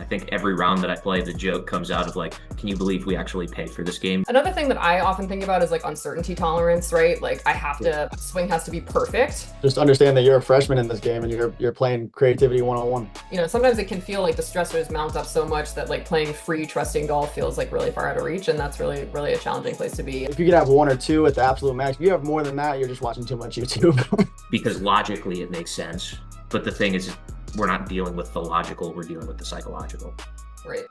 think every round that I play, the joke comes out of like, can you believe we actually paid for this game? Another thing that I often think about is like uncertainty tolerance, right? Like swing has to be perfect. Just understand that you're a freshman in this game and you're playing creativity one-on-one. Sometimes it can feel like the stressors mount up so much that like playing free, trusting golf feels like really far out of reach, and that's really, really a challenging place to be. If you could have one or two at the absolute max, if you have more than that, you're just watching too much YouTube. Because logically it makes sense. But the thing is, we're not dealing with the logical, we're dealing with the psychological. Right.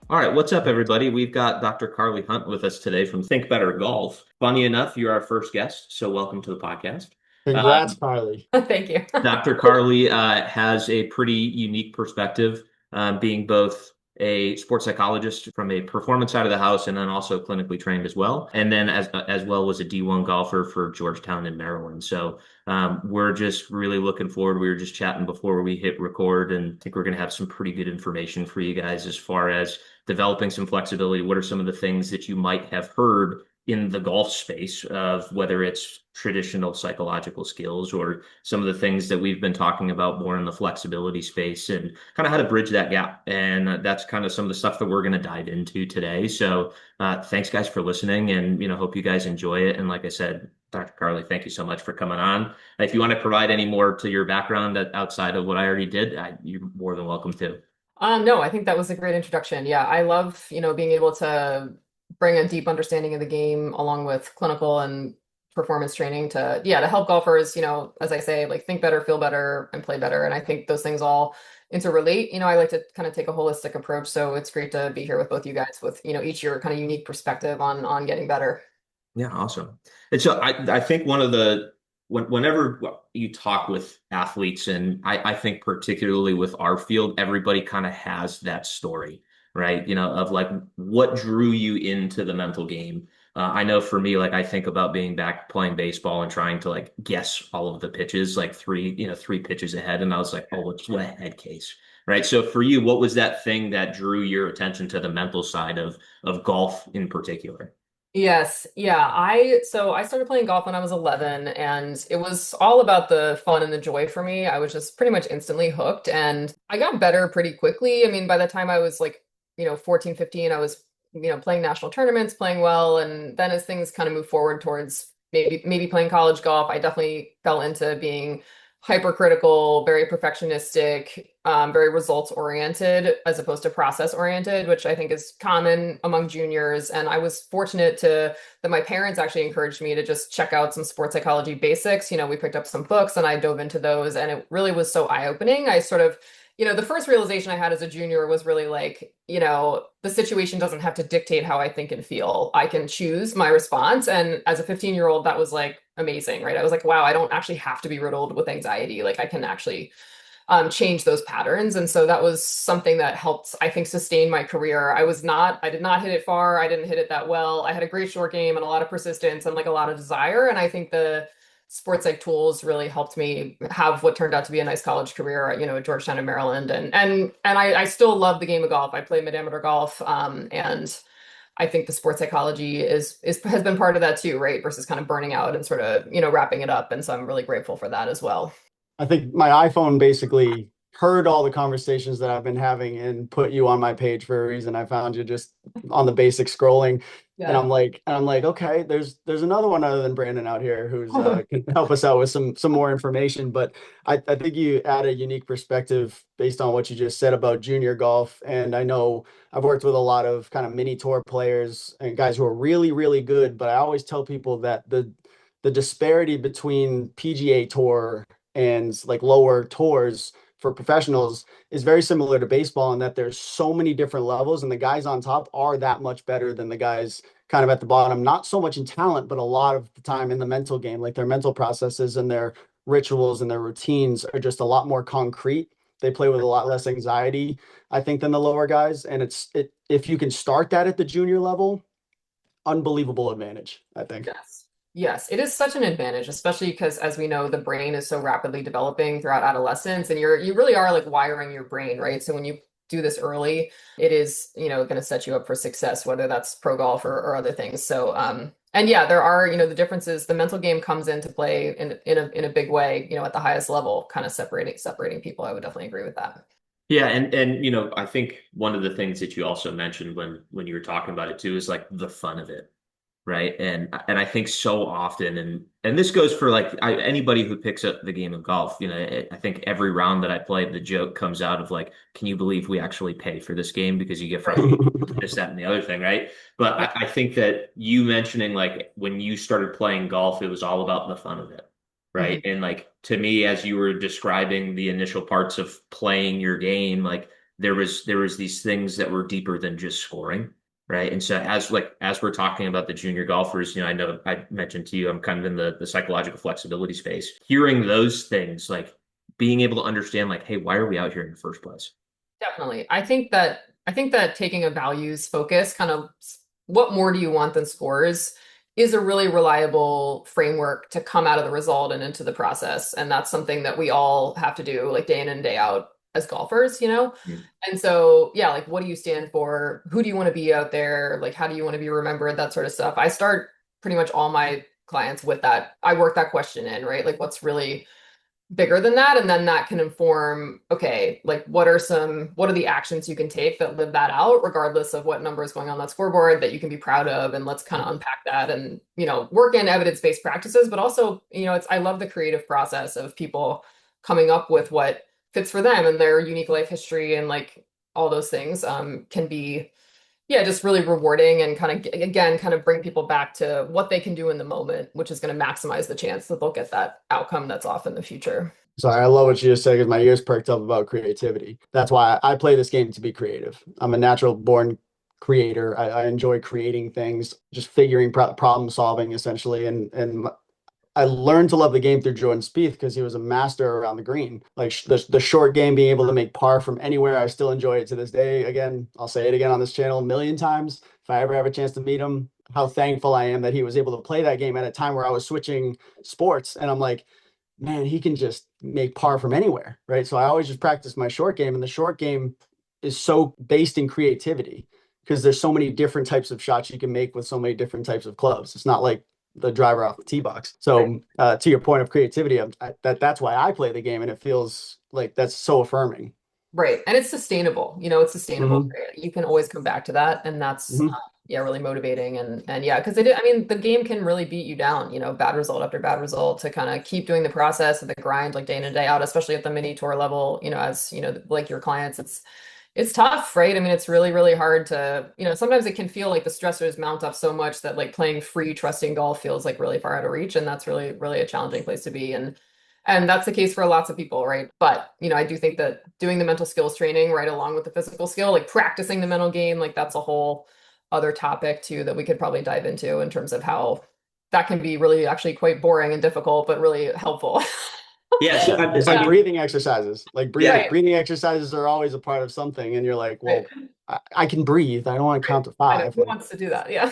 All right, what's up, everybody? We've got Dr. Carley Hunt with us today from Think Better Golf. Funny enough, you're our first guest, so welcome to the podcast. Congrats, Carley. Thank you. Dr. Carley has a pretty unique perspective, being both a sports psychologist from a performance side of the house and then also clinically trained as well. And then as well was a D1 golfer for Georgetown in Maryland. So we're just really looking forward. We were just chatting before we hit record, and I think we're going to have some pretty good information for you guys as far as developing some flexibility. What are some of the things that you might have heard in the golf space of whether it's traditional psychological skills or some of the things that we've been talking about more in the flexibility space, and kind of how to bridge that gap. And that's kind of some of the stuff that we're going to dive into today. So thanks guys for listening, and hope you guys enjoy it. And like I said, Dr. Carley, thank you so much for coming on. If you want to provide any more to your background outside of what I already did, you're more than welcome to. No, I think that was a great introduction. Yeah, I love, being able to bring a deep understanding of the game along with clinical and performance training to help golfers, as I say, like think better, feel better, and play better. And I think those things all interrelate. I like to kind of take a holistic approach. So it's great to be here with both you guys with, each your kind of unique perspective on getting better. Yeah, awesome. And so I think whenever you talk with athletes, and I think particularly with our field, everybody kind of has that story, right? Of like what drew you into the mental game. I know for me, like I think about being back playing baseball and trying to like guess all of the pitches, like three pitches ahead. And I was like, oh, what a head case, right? So for you, what was that thing that drew your attention to the mental side of golf in particular? Yes. Yeah. So I started playing golf when I was 11, and it was all about the fun and the joy for me. I was just pretty much instantly hooked, and I got better pretty quickly. I mean, by the time I was like, 14, 15, I was, playing national tournaments, playing well. And then as things kind of moved forward towards maybe playing college golf, I definitely fell into being hypercritical, very perfectionistic, very results oriented as opposed to process oriented, which I think is common among juniors. And I was fortunate that my parents actually encouraged me to just check out some sports psychology basics. We picked up some books and I dove into those, and it really was so eye-opening. I sort of, the first realization I had as a junior was really like, the situation doesn't have to dictate how I think and feel. I can choose my response. And as a 15-year-old, that was like amazing, right? I was like, wow, I don't actually have to be riddled with anxiety. Like I can actually change those patterns. And so that was something that helped, I think, sustain my career. I did not hit it far. I didn't hit it that well. I had a great short game and a lot of persistence and like a lot of desire. And I think the sports psych tools really helped me have what turned out to be a nice college career, at Georgetown in Maryland. And I still love the game of golf. I play mid-amateur golf. And I think the sports psychology has been part of that too, right? Versus kind of burning out and sort of, wrapping it up. And so I'm really grateful for that as well. I think my iPhone basically heard all the conversations that I've been having and put you on my page for a reason. I found you just on the basic scrolling. Yeah. And I'm like, okay, there's another one other than Brandon out here who's can help us out with some more information. But I think you add a unique perspective based on what you just said about junior golf. And I know I've worked with a lot of kind of mini tour players and guys who are really, really good. But I always tell people that the disparity between PGA Tour and like lower tours for professionals is very similar to baseball, in that there's so many different levels, and the guys on top are that much better than the guys kind of at the bottom, not so much in talent, but a lot of the time in the mental game. Like their mental processes and their rituals and their routines are just a lot more concrete. They play with a lot less anxiety, I think, than the lower guys. And if you can start that at the junior level, unbelievable advantage, I think. Yes. Yes, it is such an advantage, especially because, as we know, the brain is so rapidly developing throughout adolescence, and you really are like wiring your brain, right? So when you do this early, it is, going to set you up for success, whether that's pro golf or other things. So, and yeah, there are, the differences. The mental game comes into play in a big way, at the highest level, kind of separating people. I would definitely agree with that. Yeah, and I think one of the things that you also mentioned when you were talking about it too is like the fun of it, right? And I think so often, and this goes for like anybody who picks up the game of golf. I think every round that I play, the joke comes out of like, can you believe we actually pay for this game because you get frustrated, this, that, and the other thing, right? But I think that you mentioning like when you started playing golf, it was all about the fun of it, right? And like to me, as you were describing the initial parts of playing your game, like there was these things that were deeper than just scoring. Right. And so as we're talking about the junior golfers, I know I mentioned to you, I'm kind of in the psychological flexibility space. Hearing those things, like being able to understand, like, hey, why are we out here in the first place? Definitely. I think that taking a values focus, kind of what more do you want than scores, is a really reliable framework to come out of the result and into the process. And that's something that we all have to do like day in and day out as golfers. Mm. And so, yeah, like what do you stand for? Who do you want to be out there? Like, how do you want to be remembered? That sort of stuff. I start pretty much all my clients with that. I work that question in, right? Like, what's really bigger than that? And then that can inform, okay, like what are the actions you can take that live that out, regardless of what number is going on that scoreboard that you can be proud of. And let's kind of unpack that and, work in evidence-based practices, but also, I love the creative process of people coming up with what fits for them and their unique life history and like all those things can be, yeah, just really rewarding and kind of bring people back to what they can do in the moment, which is going to maximize the chance that they'll get that outcome that's off in the future. Sorry, I love what you just said because my ears perked up about creativity. That's why I play this game to be creative. I'm a natural born creator. I enjoy creating things, just figuring problem solving essentially. And I learned to love the game through Jordan Spieth because he was a master around the green. Like the short game, being able to make par from anywhere. I still enjoy it to this day. Again, I'll say it again on this channel a million times. If I ever have a chance to meet him, how thankful I am that he was able to play that game at a time where I was switching sports. And I'm like, man, he can just make par from anywhere, right? So I always just practice my short game, and the short game is so based in creativity because there's so many different types of shots you can make with so many different types of clubs. It's not like the driver off the tee box. So to your point of creativity, that's why I play the game, and it feels like that's so affirming. Right. And it's sustainable. It's sustainable. Mhm. You can always come back to that. And that's, Mhm. yeah, really motivating. And yeah, because I mean, the game can really beat you down, bad result after bad result to kind of keep doing the process and the grind like day in and day out, especially at the mini tour level, as, like your clients, it's tough, right? I mean, it's really, really hard to, sometimes it can feel like the stressors mount up so much that like playing free, trusting golf feels like really far out of reach. And that's really, really a challenging place to be. And that's the case for lots of people, right? But, I do think that doing the mental skills training right along with the physical skill, like practicing the mental game, like that's a whole other topic too that we could probably dive into in terms of how that can be really actually quite boring and difficult, but really helpful. Yeah, so It's like breathing exercises. Like Yeah. breathing exercises are always a part of something, and you're like, Right. well, I can breathe. I don't want to count to I know. five. Who wants to do that? Yeah.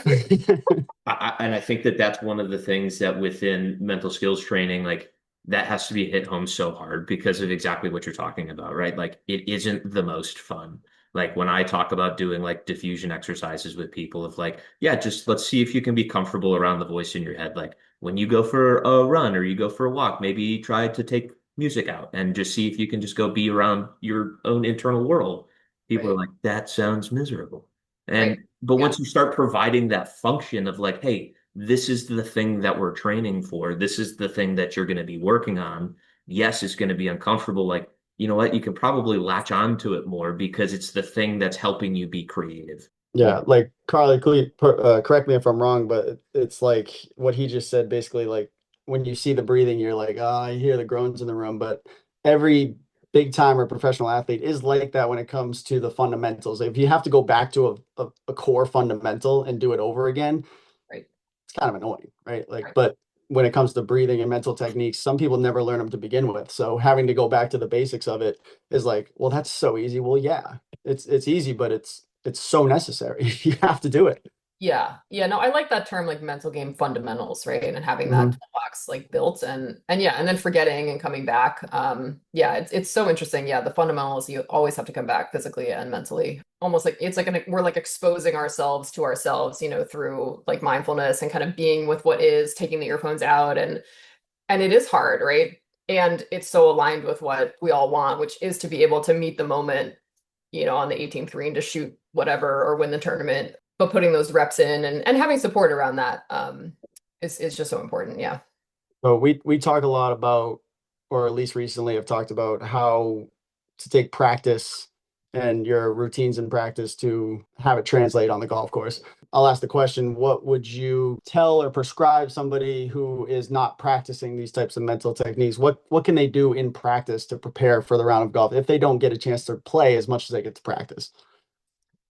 and I think that that's one of the things that within mental skills training, like that has to be hit home so hard because of exactly what you're talking about, right? Like it isn't the most fun. Like when I talk about doing like diffusion exercises with people of like, yeah, just let's see if you can be comfortable around the voice in your head. Like when you go for a run or you go for a walk, maybe try to take music out and just see if you can just go be around your own internal world. People are Right. like, that sounds miserable. Right. But Yeah. once you start providing that function of like, hey, this is the thing that we're training for, this is the thing that you're going to be working on. Yes, it's going to be uncomfortable. Like, you know what? You can probably latch on to it more because it's the thing that's helping you be creative. Yeah, like Carly, correct me if I'm wrong, but it's like what he just said. Basically, like when you see the breathing, you're like, oh, I hear the groans in the room. But every big time or professional athlete is like that when it comes to the fundamentals. If you have to go back to a core fundamental and do it over again, Right. it's kind of annoying, right? Like, Right. but when it comes to breathing and mental techniques, some people never learn them to begin with. So having to go back to the basics of it is like, well, that's so easy. Well, yeah, it's easy, but it's so necessary. You have to do it. Yeah. Yeah. No, I like that term, like mental game fundamentals, right? And having that Hmm. toolbox like built and yeah, and then forgetting and coming back. Yeah, it's so interesting. Yeah, the fundamentals, you always have to come back physically and mentally. Almost like it's like we're like exposing ourselves to ourselves, through like mindfulness and kind of being with what is, taking the earphones out and it is hard, right? And it's so aligned with what we all want, which is to be able to meet the moment, on the 18th green to shoot whatever or win the tournament. But putting those reps in and having support around that is just so important. Yeah. So we talk a lot about, or at least recently have talked about how to take practice and your routines in practice to have it translate on the golf course. I'll ask the question, what would you tell or prescribe somebody who is not practicing these types of mental techniques? What can they do in practice to prepare for the round of golf if they don't get a chance to play as much as they get to practice?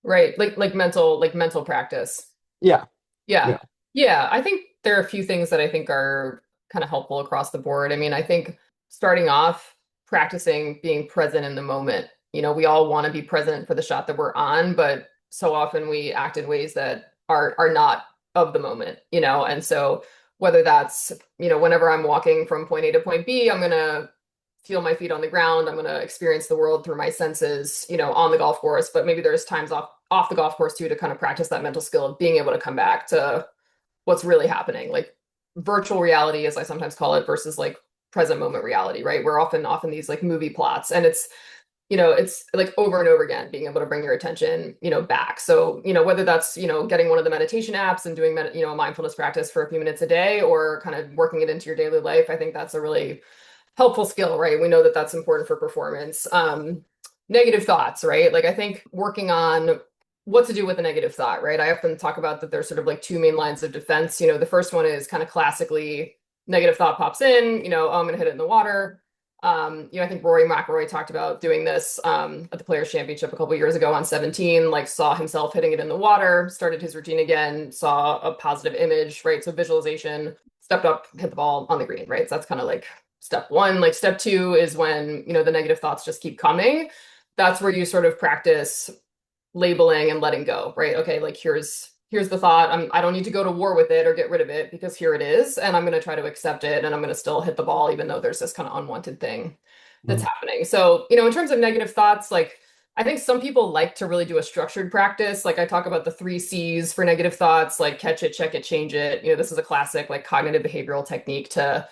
Right. Like mental practice. Yeah. Yeah. Yeah. Yeah. I think there are a few things that I think are kind of helpful across the board. I mean, I think starting off practicing being present in the moment. We all want to be present for the shot that we're on, but so often we act in ways that are not of the moment, and so whether that's, whenever I'm walking from point A to point B, I'm gonna feel my feet on the ground. I'm going to experience the world through my senses, on the golf course, but maybe there's times off the golf course too to kind of practice that mental skill of being able to come back to what's really happening, like virtual reality, as I sometimes call it, versus like present moment reality, right? We're often these like movie plots, and it's like over and over again being able to bring your attention, back. So, whether that's, getting one of the meditation apps and doing, a mindfulness practice for a few minutes a day or kind of working it into your daily life, I think that's a really helpful skill, right? We know that that's important for performance. Negative thoughts, right? Like I think working on what to do with a negative thought, right? I often talk about that there's sort of like two main lines of defense. The first one is kind of classically negative thought pops in, oh, I'm gonna hit it in the water. I think Rory McIlroy talked about doing this at the Players Championship a couple years ago on 17, like saw himself hitting it in the water, started his routine again, saw a positive image, right? So visualization, stepped up, hit the ball on the green, right? So that's kind of like step one. Like step two is when, the negative thoughts just keep coming. That's where you sort of practice labeling and letting go, right? Okay, like here's the thought. I don't need to go to war with it or get rid of it because here it is, and I'm going to try to accept it, and I'm going to still hit the ball even though there's this kind of unwanted thing that's Mhm. happening. So, in terms of negative thoughts, like I think some people like to really do a structured practice. Like I talk about the 3 C's for negative thoughts, like catch it, check it, change it. This is a classic like cognitive behavioral technique to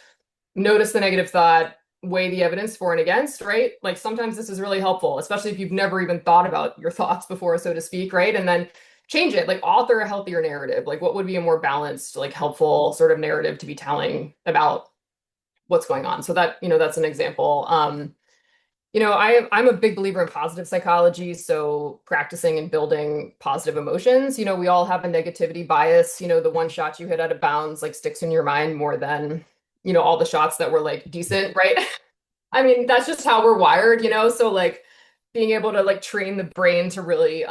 notice the negative thought, weigh the evidence for and against, right? Like sometimes this is really helpful, especially if you've never even thought about your thoughts before, so to speak, right? And then change it, like author a healthier narrative. Like what would be a more balanced, like helpful sort of narrative to be telling about what's going on? So that, that's an example. I'm a big believer in positive psychology. So practicing and building positive emotions, we all have a negativity bias. The one shot you hit out of bounds like sticks in your mind more than, all the shots that were like decent, right? I mean, that's just how we're wired, So like being able to like train the brain to really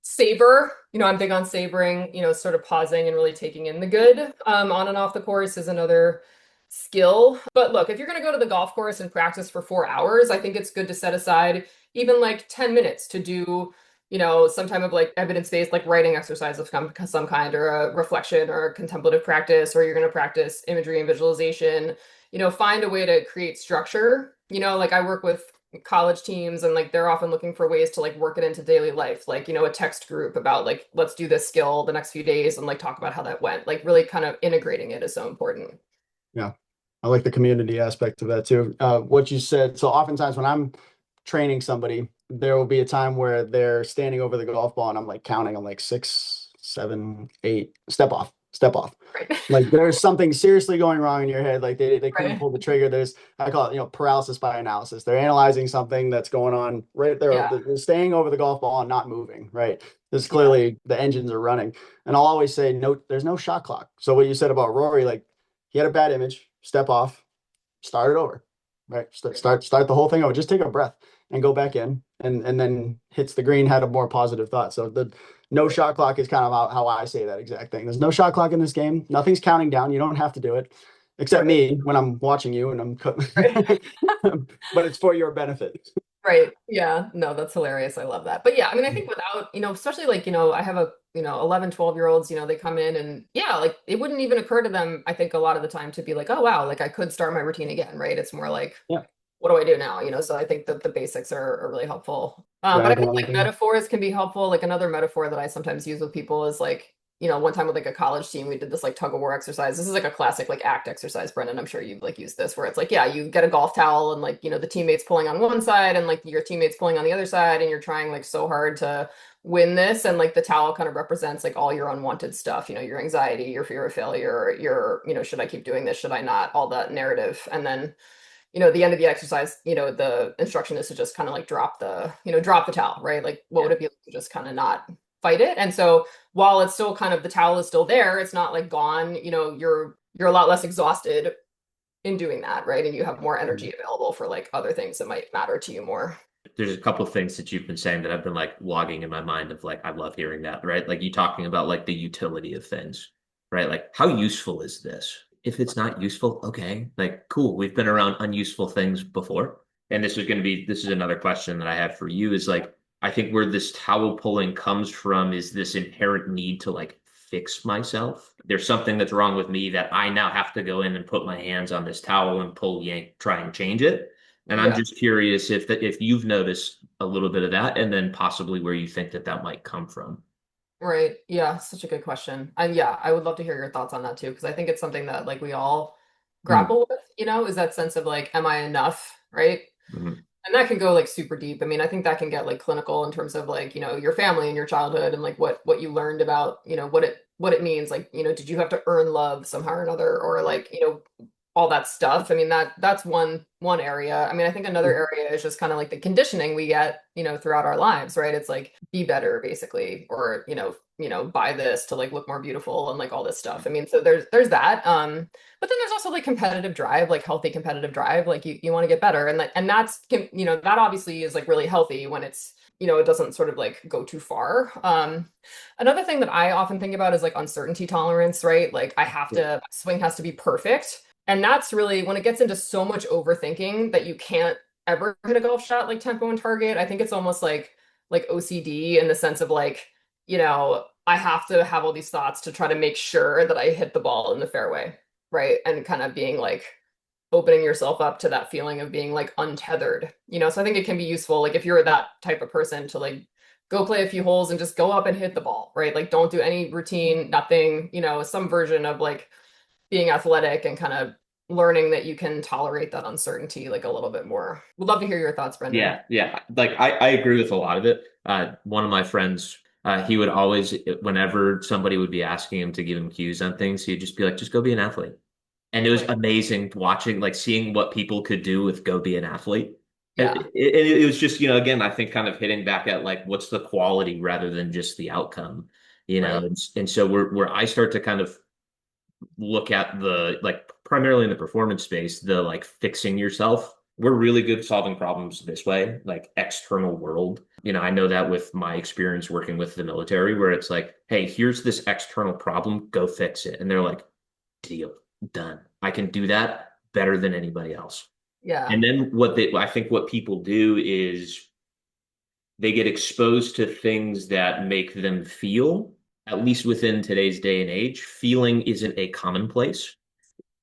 savor, I'm big on savoring, sort of pausing and really taking in the good on and off the course is another skill. But look, if you're going to go to the golf course and practice for 4 hours, I think it's good to set aside even like 10 minutes to do, some type of like evidence-based like writing exercise of some kind or a reflection or a contemplative practice, or you're going to practice imagery and visualization, find a way to create structure. Like I work with college teams and like they're often looking for ways to like work it into daily life, like a text group about like let's do this skill the next few days and like talk about how that went, like really kind of integrating it is so important. Yeah. I like the community aspect of that too. What you said. So oftentimes when I'm training somebody, there will be a time where they're standing over the golf ball and I'm like counting. I'm like 6, 7, 8, step off, step off. Right. Like there's something seriously going wrong in your head. Like they couldn't Right. pull the trigger. I call it, paralysis by analysis. They're analyzing something that's going on right there. Yeah. They're staying over the golf ball and not moving, right? This is Yeah. clearly the engines are running. And I'll always say, no, there's no shot clock. So what you said about Rory, like he had a bad image, step off, start it over, right? Start the whole thing over. Just take a breath and go back in, and then hits the green. Had a more positive thought. So the no shot clock is kind of how I say that exact thing. There's no shot clock in this game. Nothing's counting down. You don't have to do it, except Right. me when I'm watching you and I'm, Right. but it's for your benefit. Right. Yeah. No, that's hilarious. I love that. But yeah, I mean, I think without, especially like, I have a 11, 12-year olds, they come in and yeah, like it wouldn't even occur to them, I think a lot of the time to be like, oh wow, like I could start my routine again, right? It's more like, Yeah. what do I do now? So I think that the basics are really helpful. But I Right think on. like metaphors can be helpful. Like another metaphor that I sometimes use with people is like, one time with like a college team, we did this like tug of war exercise. This is like a classic like act exercise, Brendan. I'm sure you've like used this where it's like, yeah, you get a golf towel and like, the teammates pulling on one side and like your teammates pulling on the other side, and you're trying like so hard to win this. And like the towel kind of represents like all your unwanted stuff, your anxiety, your fear of failure, should I keep doing this? Should I not? All that narrative. And then at the end of the exercise, the instruction is to just kind of like drop the towel, right? Like what would it be like to just kind of not fight it? And so while it's still kind of the towel is still there, it's not like gone, you're a lot less exhausted in doing that, right? And you have more energy available for like other things that might matter to you more. There's a couple of things that you've been saying that I've been like logging in my mind of like, I love hearing that, right? Like you talking about like the utility of things, right? Like how useful is this? If it's not useful, okay, like cool. We've been around unuseful things before. And this is another question that I had for you is like, I think where this towel pulling comes from is this inherent need to like fix myself. There's something that's wrong with me that I now have to go in and put my hands on this towel and pull, yank, try and change it. And I'm Yeah. just curious if you've noticed a little bit of that, and then possibly where you think that that might come from. Right. Yeah, such a good question. And yeah, I would love to hear your thoughts on that too, because I think it's something that like we all Mm, grapple with, is that sense of like, am I enough? Right. mhm. And that can go like super deep. I mean, I think that can get like clinical in terms of like, your family and your childhood and like what you learned about, what it means. Like, did you have to earn love somehow or another, or like, all that stuff. I mean, that's one area. I mean, I think another area is just kind of like the conditioning we get, throughout our lives, right? It's like be better basically, or, buy this to like look more beautiful and like all this stuff. I mean, so there's that. But then there's also like competitive drive, like healthy competitive drive, like you want to get better. And that's that obviously is like really healthy when it's it doesn't sort of like go too far. Another thing that I often think about is like uncertainty tolerance, right? Like I have to swing has to be perfect. And that's really when it gets into so much overthinking that you can't ever hit a golf shot like tempo and target. I think it's almost like OCD in the sense of like, I have to have all these thoughts to try to make sure that I hit the ball in the fairway, right? And kind of being like opening yourself up to that feeling of being like untethered, So I think it can be useful, like if you're that type of person to like go play a few holes and just go up and hit the ball, right? Like don't do any routine, nothing, some version of like being athletic and kind of learning that you can tolerate that uncertainty like a little bit more. Would love to hear your thoughts, Brendan. Yeah. Like I agree with a lot of it. One of my friends, he would always, whenever somebody would be asking him to give him cues on things, he'd just be like, just go be an athlete. And it was Right. amazing watching, like seeing what people could do with go be an athlete. And Yeah. it was just, again, I think kind of hitting back at like, what's the quality rather than just the outcome. Right. And so where I start to kind of look at the like primarily in the performance space, the like fixing yourself. We're really good at solving problems this way, like external world. I know that with my experience working with the military, where it's like, hey, here's this external problem, go fix it. And they're like, deal, done. I can do that better than anybody else. Yeah. And then I think what people do is they get exposed to things that make them feel, at least within today's day and age, feeling isn't a commonplace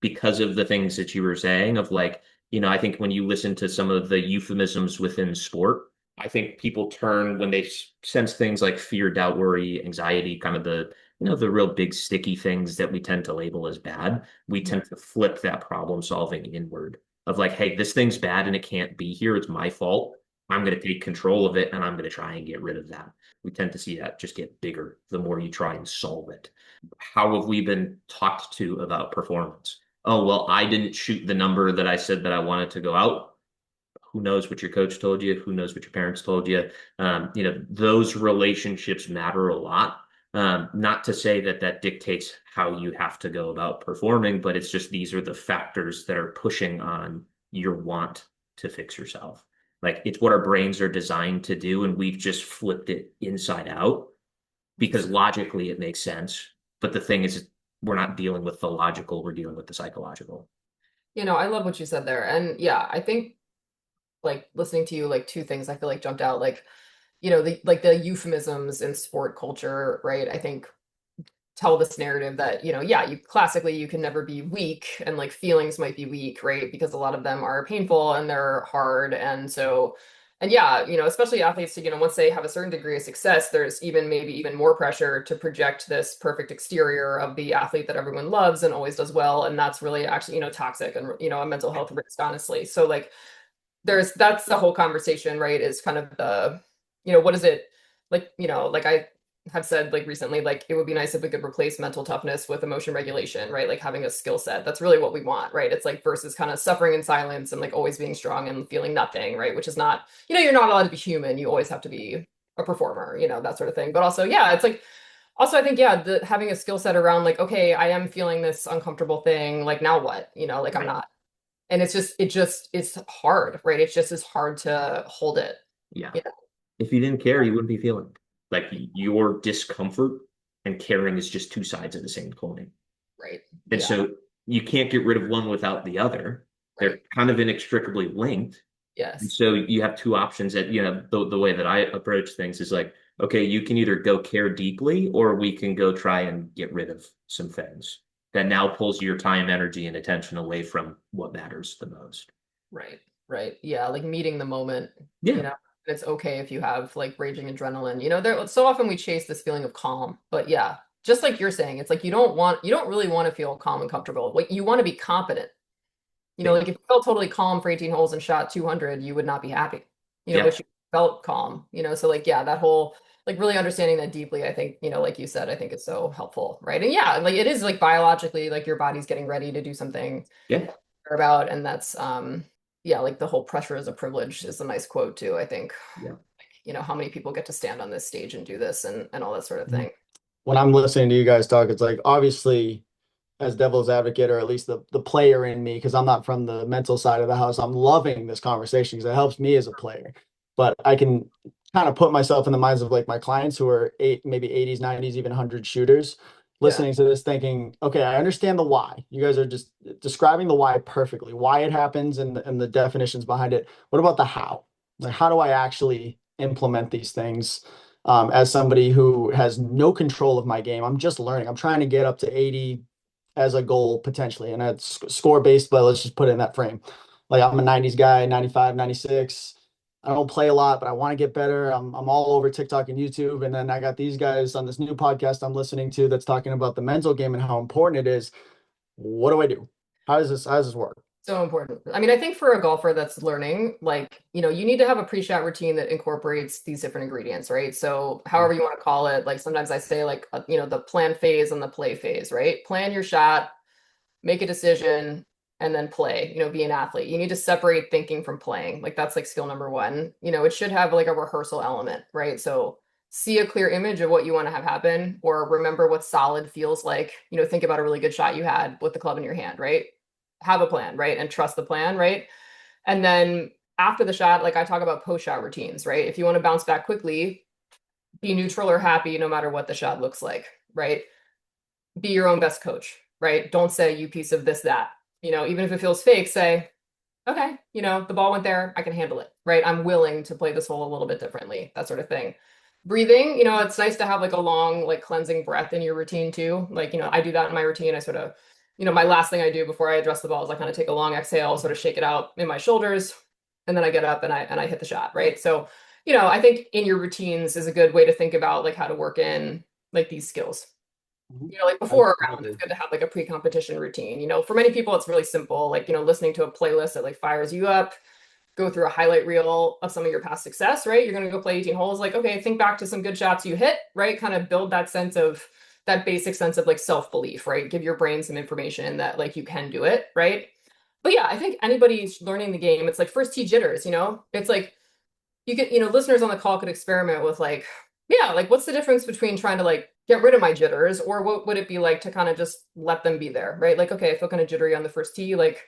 because of the things that you were saying of like, I think when you listen to some of the euphemisms within sport, I think people turn when they sense things like fear, doubt, worry, anxiety, kind of the real big sticky things that we tend to label as bad. We tend to flip that problem solving inward of like, hey, this thing's bad and it can't be here. It's my fault. I'm going to take control of it and I'm going to try and get rid of that. We tend to see that just get bigger the more you try and solve it. How have we been talked to about performance? Oh, well, I didn't shoot the number that I said that I wanted to go out. Who knows what your coach told you? Who knows what your parents told you? Those relationships matter a lot. Not to say that that dictates how you have to go about performing, but it's just these are the factors that are pushing on your want to fix yourself. Like it's what our brains are designed to do, and we've just flipped it inside out because logically it makes sense. But the thing is, we're not dealing with the logical, we're dealing with the psychological. I love what you said there. And yeah, I think like listening to you, like two things I feel like jumped out. Like the euphemisms in sport culture, right? I think tell this narrative that, yeah, you classically you can never be weak, and like feelings might be weak, right? Because a lot of them are painful and they're hard. And so, and yeah, especially athletes, once they have a certain degree of success, there's maybe even more pressure to project this perfect exterior of the athlete that everyone loves and always does well. And that's really actually, toxic and, a mental health risk, honestly. So like that's the whole conversation, right? Is kind of the, what is it like, like I have said like recently, like it would be nice if we could replace mental toughness with emotion regulation, right? Like having a skill set. That's really what we want, right? It's like versus kind of suffering in silence and like always being strong and feeling nothing, right? Which is not, you're not allowed to be human. You always have to be a performer, that sort of thing. But also, yeah, it's like also I think, yeah, having a skill set around like, okay, I am feeling this uncomfortable thing. Like now what? Like I'm not. And it's hard, right? It's just as hard to hold it. Yeah. You know? If you didn't care, you wouldn't be feeling it. Like your discomfort and caring is just two sides of the same coin. Right. And Yeah. so you can't get rid of one without the other. They're Right. kind of inextricably linked. And Yes. so you have two options that, the way that I approach things is like, okay, you can either go care deeply or we can go try and get rid of some things that now pulls your time, energy, and attention away from what matters the most. Right. Right. Yeah. Like meeting the moment, Yeah. it's okay if you have like raging adrenaline, there so often we chase this feeling of calm, but yeah, just like you're saying, it's like you don't really want to feel calm and comfortable. Like you want to be competent. Thank Like if you felt totally calm for 18 holes and shot 200, you would not be happy, Yeah. but you felt calm, so like, yeah, that whole, like really understanding that deeply, I think, like you said, I think it's so helpful. Right. And yeah, like it is like biologically, like your body's getting ready to do something Yeah. about. And that's, yeah, like the whole pressure is a privilege is a nice quote too, I think. Yeah. How many people get to stand on this stage and do this and all that sort of thing. When I'm listening to you guys talk, it's like obviously as devil's advocate, or at least the player in me, because I'm not from the mental side of the house, I'm loving this conversation because it helps me as a player. But I can kind of put myself in the minds of like my clients who are maybe 80s, 90s, even 100 shooters, Yeah. listening to this, thinking, okay, I understand the why. You guys are just describing the why perfectly, why it happens and the definitions behind it. What about the how? Like, how do I actually implement these things? As somebody who has no control of my game, I'm just learning. I'm trying to get up to 80 as a goal potentially. And it's score based, but let's just put it in that frame. Like I'm a 90s guy, 95, 96. I don't play a lot, but I want to get better. I'm all over TikTok and YouTube. And then I got these guys on this new podcast I'm listening to that's talking about the mental game and how important it is. What do I do? How does this work? So important. I mean, I think for a golfer that's learning, like, you need to have a pre-shot routine that incorporates these different ingredients, right? So however you want to call it, like sometimes I say like, the plan phase and the play phase, right? Plan your shot, make a decision, and then play, be an athlete. You need to separate thinking from playing. Like that's like skill number one. It should have like a rehearsal element, right? So see a clear image of what you want to have happen, or remember what solid feels like. Think about a really good shot you had with the club in your hand, right? Have a plan, right? And trust the plan, right? And then after the shot, like I talk about post-shot routines, right? If you want to bounce back quickly, be neutral or happy no matter what the shot looks like, right? Be your own best coach, right? Don't say you piece of this, that. Even if it feels fake, say, okay, the ball went there, I can handle it, right? I'm willing to play this hole a little bit differently, that sort of thing. Breathing, it's nice to have like a long, like cleansing breath in your routine too. Like, I do that in my routine. I sort of, my last thing I do before I address the ball is I kind of take a long exhale, sort of shake it out in my shoulders, and then I get up and I hit the shot, right? So, I think in your routines is a good way to think about like how to work in like these skills. Like before a round, it's good to have like a pre-competition routine. For many people, it's really simple, like, listening to a playlist that like fires you up, go through a highlight reel of some of your past success, right? You're going to go play 18 holes. Like, okay, think back to some good shots you hit, right? Kind of build that basic sense of like self-belief, right? Give your brain some information that like you can do it, right? But yeah, I think anybody's learning the game, it's like first tee jitters, it's like you could, listeners on the call could experiment with like, yeah, like what's the difference between trying to like get rid of my jitters, or what would it be like to kind of just let them be there, right? Like, okay, I feel kind of jittery on the first tee, like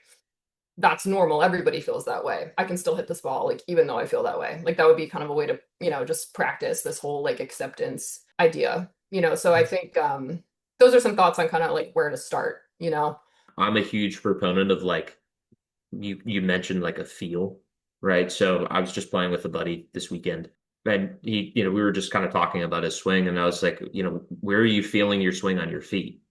that's normal. Everybody feels that way. I can still hit this ball, like even though I feel that way. Like that would be kind of a way to, just practice this whole like acceptance idea. So I think those are some thoughts on kind of like where to start. I'm a huge proponent of like you mentioned like a feel, right? So I was just playing with a buddy this weekend and we were just kind of talking about his swing, and I was like, where are you feeling your swing on your feet?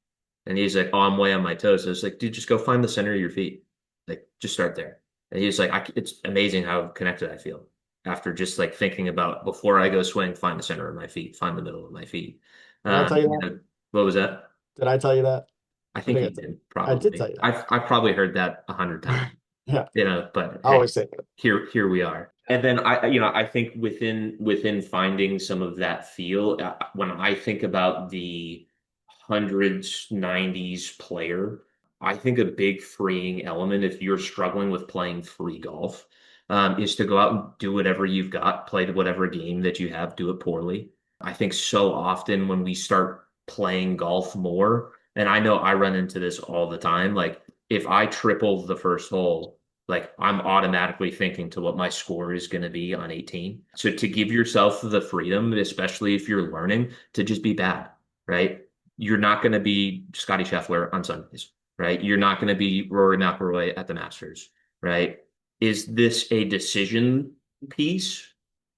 And he's like, oh, I'm way on my toes. I was like, dude, just go find the center of your feet. Like, just start there. And he's like, it's amazing how connected I feel after just like thinking about before I go swing, find the center of my feet, find the middle of my feet. Did I tell you that? What was that? Did I tell you that? I I think think you did I did tell probably. you that. I've probably heard that 100 times, Yeah, but I hey, always say that. here we are. And then I think within finding some of that feel, when I think about the hundreds, 90s player, I think a big freeing element if you're struggling with playing free golf, is to go out and do whatever you've got, play whatever game that you have, do it poorly. I think so often when we start playing golf more, and I know I run into this all the time, like if I triple the first hole, like I'm automatically thinking to what my score is going to be on 18. So to give yourself the freedom, especially if you're learning, to just be bad, right? You're not going to be Scotty Scheffler on Sundays, right? You're not going to be Rory McIlroy at the Masters, right? Is this a decision piece,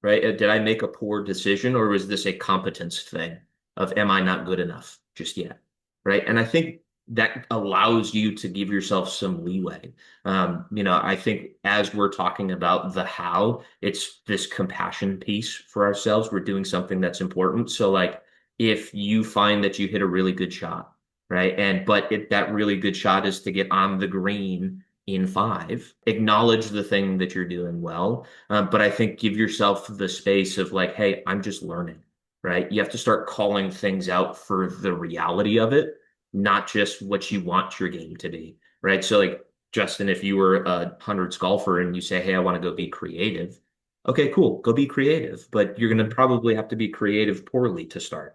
right? Did I make a poor decision, or was this a competence thing of am I not good enough just yet, right? And I think that allows you to give yourself some leeway. I think as we're talking about the how, it's this compassion piece for ourselves. We're doing something that's important. So like if you find that you hit a really good shot, right? That really good shot is to get on the green in five, acknowledge the thing that you're doing well. But I think give yourself the space of like, hey, I'm just learning, right? You have to start calling things out for the reality of it, not just what you want your game to be, right? So like Justin, if you were a hundreds golfer and you say, hey, I want to go be creative. Okay, cool. Go be creative, but you're going to probably have to be creative poorly to start,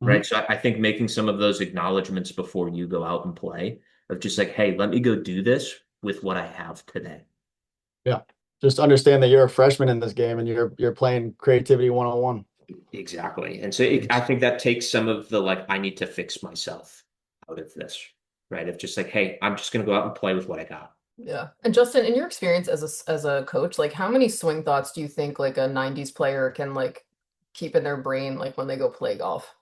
Mhm. right? So I think making some of those acknowledgments before you go out and play of just like, hey, let me go do this with what I have today. Yeah. Just understand that you're a freshman in this game and you're playing creativity 101. Exactly. And so I think that takes some of the like, I need to fix myself out of this, right? Of just like, hey, I'm just going to go out and play with what I got. Yeah. And Justin, in your experience as a coach, like how many swing thoughts do you think like a 90s player can like keep in their brain like when they go play golf?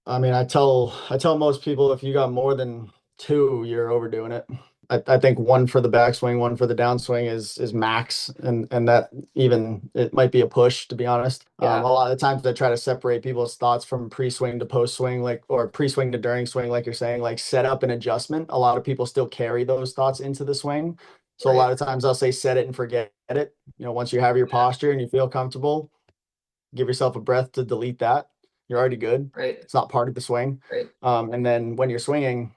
I mean, I tell most people if you got more than two, you're overdoing it. I think one for the backswing, one for the downswing is max, and that even it might be a push to be honest. A Yeah. lot of times I try to separate people's thoughts from pre-swing to post-swing, like or pre-swing to during swing, like you're saying, like setup and adjustment. A lot of people still carry those thoughts into the swing, so a Right. lot of times I'll say set it and forget it. Once you have your Yeah. posture and you feel comfortable, give yourself a breath to delete that. You're already good. Right. It's not part of the swing. Right. And then when you're swinging,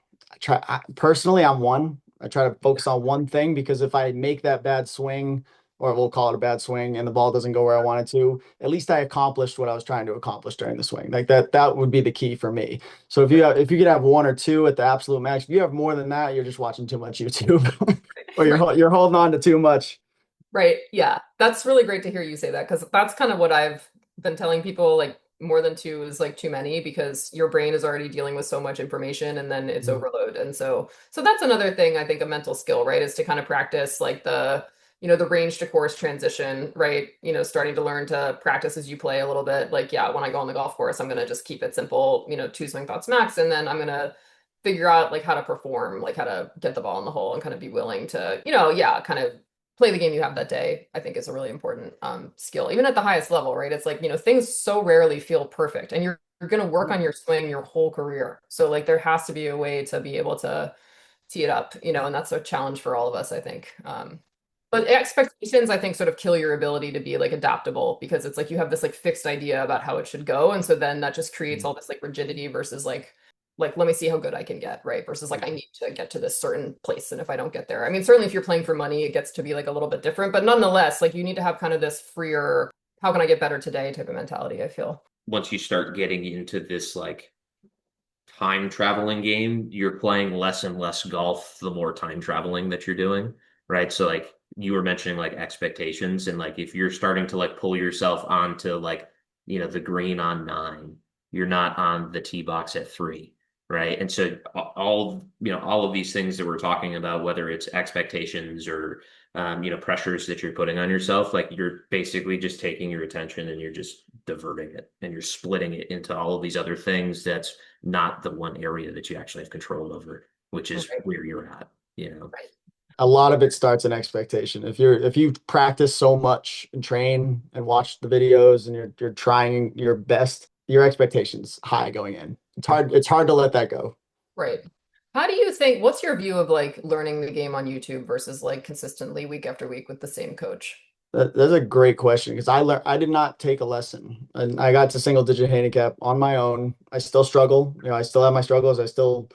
personally, I'm one. I try to focus on one thing because if I make that bad swing, or we'll call it a bad swing, and the ball doesn't go where I want it to, at least I accomplished what I was trying to accomplish during the swing. Like that would be the key for me. So if you could have one or two at the absolute max, if you have more than that, you're just watching too much YouTube, or Right. you're holding on to too much. Right. Yeah. That's really great to hear you say that because that's kind of what I've been telling people like more than two is like too many because your brain is already dealing with so much information and then it's Mhm. overload. And so that's another thing I think a mental skill, right, is to kind of practice like the range to course transition, right? Starting to learn to practice as you play a little bit. Like, yeah, when I go on the golf course, I'm gonna just keep it simple, two swing thoughts max, and then I'm gonna figure out like how to perform, like how to get the ball in the hole and kind of be willing to, yeah, kind of play the game you have that day. I think is a really important skill, even at the highest level, right? It's like, things so rarely feel perfect, and you're going to work on your swing your whole career. So like there has to be a way to be able to tee it up, and that's a challenge for all of us, I think. But expectations, I think, sort of kill your ability to be like adaptable because it's like you have this like fixed idea about how it should go. And so then that just creates all this like rigidity versus like let me see how good I can get, right? Versus like I need to get to this certain place. And if I don't get there, I mean, certainly if you're playing for money, it gets to be like a little bit different. But nonetheless, like you need to have kind of this freer, how can I get better today type of mentality, I feel. Once you start getting into this like time traveling game, you're playing less and less golf the more time traveling that you're doing, right? So like you were mentioning like expectations and like if you're starting to like pull yourself onto like, the green on 9, you're not on the tee box at 3, right? And so all of these things that we're talking about, whether it's expectations or pressures that you're putting on yourself. Like you're basically just taking your attention and you're just diverting it and you're splitting it into all of these other things. That's not the one area that you actually have control over, which is Right. where you're at, you know? Right. A lot of it starts in expectation. If you practice so much and train and watch the videos and you're trying your best, your expectations high going in. It's hard to let that go. Right. How do you think, what's your view of like learning the game on YouTube versus like consistently week after week with the same coach? That's a great question because I did not take a lesson and I got to single digit handicap on my own. I still struggle. You know, I still have my struggles. I still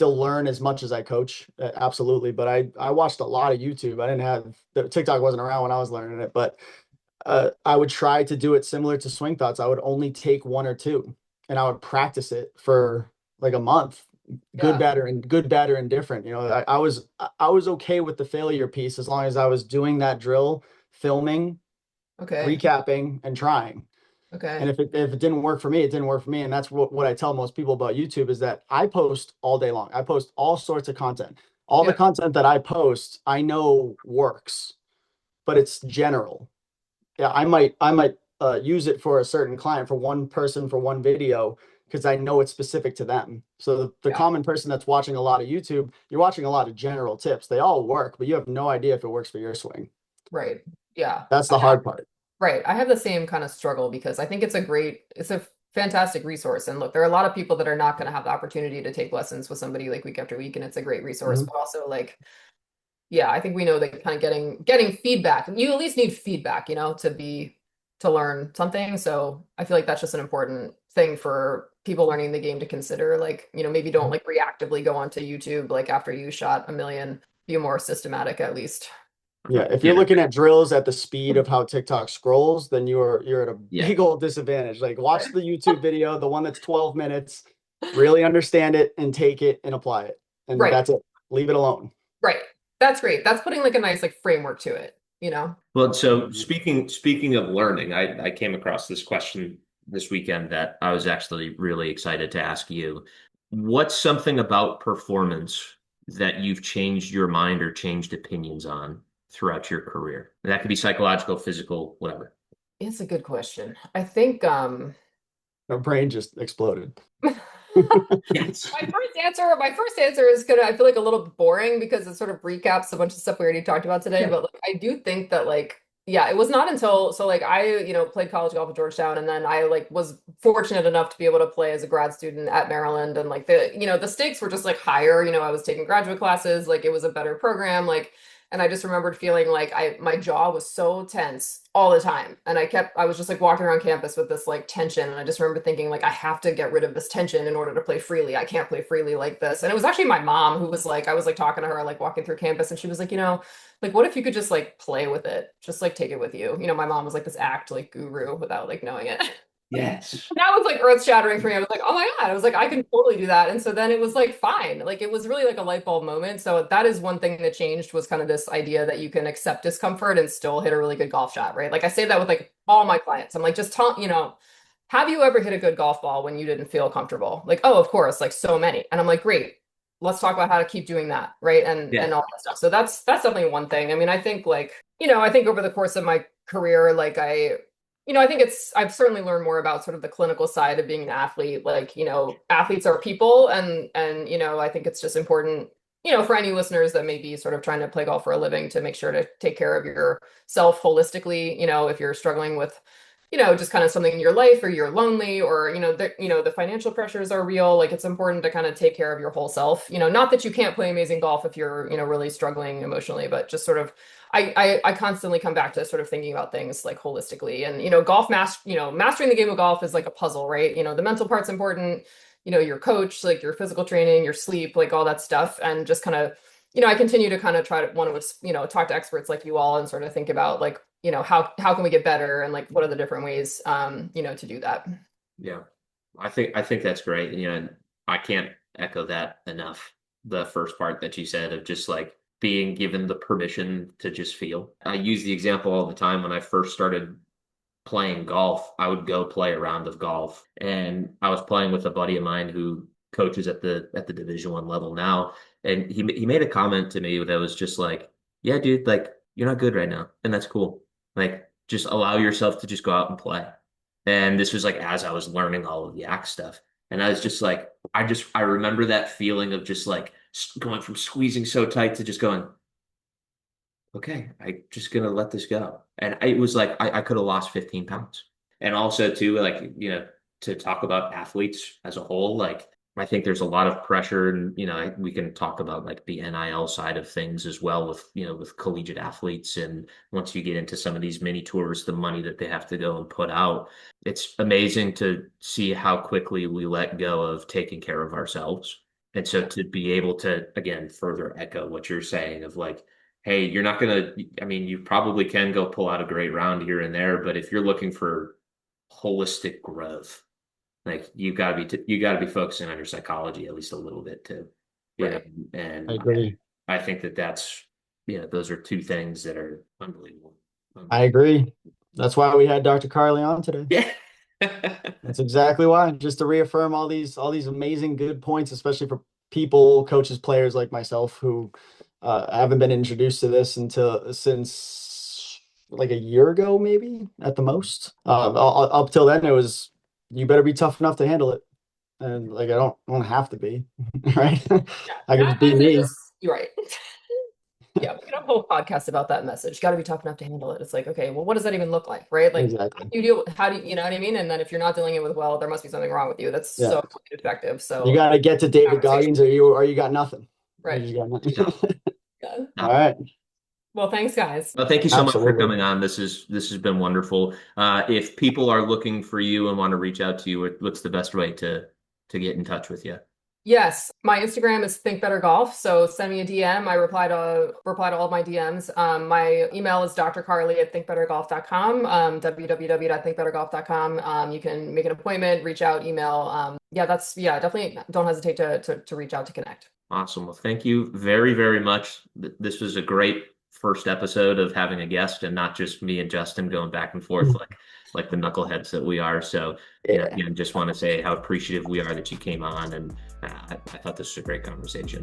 learn as much as I coach. Absolutely. But I watched a lot of YouTube. I didn't have the TikTok wasn't around when I was learning it, but I would try to do it similar to swing thoughts. I would only take one or two and I would practice it for like a month. Yeah. Good, bad, or indifferent. You know, I was okay with the failure piece as long as I was doing that drill, filming, Okay. recapping, and trying. And Okay. if it didn't work for me, it didn't work for me. And that's what I tell most people about YouTube is that I post all day long. I post all sorts of content. All the Yeah. content that I post, I know works, but it's general. Yeah, I might use it for a certain client, for one person, for one video, because I know it's specific to them. So the Yeah. common person that's watching a lot of YouTube, you're watching a lot of general tips. They all work, but you have no idea if it works for your swing. Right. Yeah. That's the hard part. Right. I have the same kind of struggle because I think it's a fantastic resource. And look, there are a lot of people that are not going to have the opportunity to take lessons with somebody like week after week, and it's a great resource. Mhm. But also, like, yeah, I think we know that kind of getting feedback. You at least need feedback, to learn something. So I feel like that's just an important thing for people learning the game to consider. Like, maybe don't like reactively go onto YouTube like after you shot a million. Be more systematic at least. Yeah, if you're Yeah. looking at drills at the speed of how TikTok scrolls, then you're at a Yeah. big old disadvantage. Like watch the YouTube video, the one that's 12 minutes, really understand it and take it and apply it. And Right. that's it. Leave it alone. Right. That's great. That's putting like a nice like framework to it. Well, so speaking of learning, I came across this question this weekend that I was actually really excited to ask you. What's something about performance that you've changed your mind or changed opinions on throughout your career? That could be psychological, physical, whatever. It's a good question. I think My brain just exploded. Yes. my first answer is gonna I feel like a little boring because it sort of recaps a bunch of stuff we already talked about today. Yeah. But like I do think that like yeah, it was not until so like I, played college golf at Georgetown and then I like was fortunate enough to be able to play as a grad student at Maryland and like the stakes were just like higher. I was taking graduate classes, like it was a better program, like and I just remembered feeling like my jaw was so tense all the time. And I was just like walking around campus with this like tension. And I just remember thinking like, I have to get rid of this tension in order to play freely. I can't play freely like this. And it was actually my mom who was like, I was like talking to her, like walking through campus and she was like, like, what if you could just like play with it? Just like take it with you. My mom was like this act like guru without like knowing it. Yes. That was like earth shattering for me. I was like, oh my God. I was like, I can totally do that. And so then it was like fine. Like it was really like a light bulb moment. So that is one thing that changed was kind of this idea that you can accept discomfort and still hit a really good golf shot, right? Like I say that with like all my clients. I'm like, just tell, have you ever hit a good golf ball when you didn't feel comfortable? Like, oh, of course, like so many. And I'm like, great. Let's talk about how to keep doing that, right? And Yeah. all that stuff. So that's definitely one thing. I mean, I think like, I think over the course of my career, like I think I've certainly learned more about sort of the clinical side of being an athlete. Like, athletes are people and, I think it's just important, for any listeners that may be sort of trying to play golf for a living to make sure to take care of yourself holistically, if you're struggling with, just kind of something in your life or you're lonely or, the financial pressures are real. Like it's important to kind of take care of your whole self, not that you can't play amazing golf if you're, really struggling emotionally, but just sort of I constantly come back to sort of thinking about things like holistically and mastering the game of golf is like a puzzle, right? The mental part's important, your coach, like your physical training, your sleep, like all that stuff and just kind of I continue to kind of try to want to talk to experts like you all and sort of think about like how can we get better and like what are the different ways to do that. Yeah. I think that's great. And I can't echo that enough. The first part that you said of just like being given the permission to just feel. I use the example all the time when I first started playing golf. I would go play a round of golf and I was playing with a buddy of mine who coaches at the Division 1 level now. And he made a comment to me that was just like, yeah, dude, like you're not good right now, and that's cool. Like, just allow yourself to just go out and play. And this was like as I was learning all of the act stuff. And I was just like, I remember that feeling of just like going from squeezing so tight to just going, okay, I just gonna let this go. And it was like I could have lost 15 pounds. And also too, like, to talk about athletes as a whole, like I think there's a lot of pressure and, we can talk about like the NIL side of things as well with, with collegiate athletes. And once you get into some of these mini tours, the money that they have to go and put out, it's amazing to see how quickly we let go of taking care of ourselves. And so to be able to, again, further echo what you're saying of like, hey, you're not gonna, I mean, you probably can go pull out a great round here and there, but if you're looking for holistic growth, like you gotta be focusing on your psychology at least a little bit too. Right. And I agree. I think that's, those are two things that are unbelievable. I agree. That's why we had Dr. Carley on today. Yeah. That's exactly why. Just to reaffirm all these amazing good points, especially for people, coaches, players like myself who haven't been introduced to this since like a year ago, maybe at the most. Up till then, it was you better be tough enough to handle it, and like I don't have to be, right? Yeah, I can that just be message me. is, you're right. Yeah, we could have a whole podcast about that message. Got to be tough enough to handle it. It's like, okay, well, what does that even look like, right? Like, Exactly. how do you, you know what I mean? And then if you're not dealing it with well, there must be something wrong with you. That's Yeah. so effective. You So got to get to David conversation, Goggins, or you got nothing. You right? just got nothing. No, Yeah. All no. right. Well, thanks, guys. Well, thank you so much for Absolutely. coming on. This has been wonderful. If people are looking for you and want to reach out to you, what's the best way to get in touch with you? Yes, my Instagram is Think Better Golf. So send me a DM. I reply to all of my DMs. My email is drcarley@thinkbettergolf.com. Www.thinkbettergolf.com. You can make an appointment, reach out, email. Yeah, definitely don't hesitate to reach out to connect. Awesome. Well, thank you very, very much. This was a great first episode of having a guest and not just me and Justin going back and forth like the knuckleheads that we are. So, Yeah. again, just want to say how appreciative we are that you came on, and I thought this was a great conversation.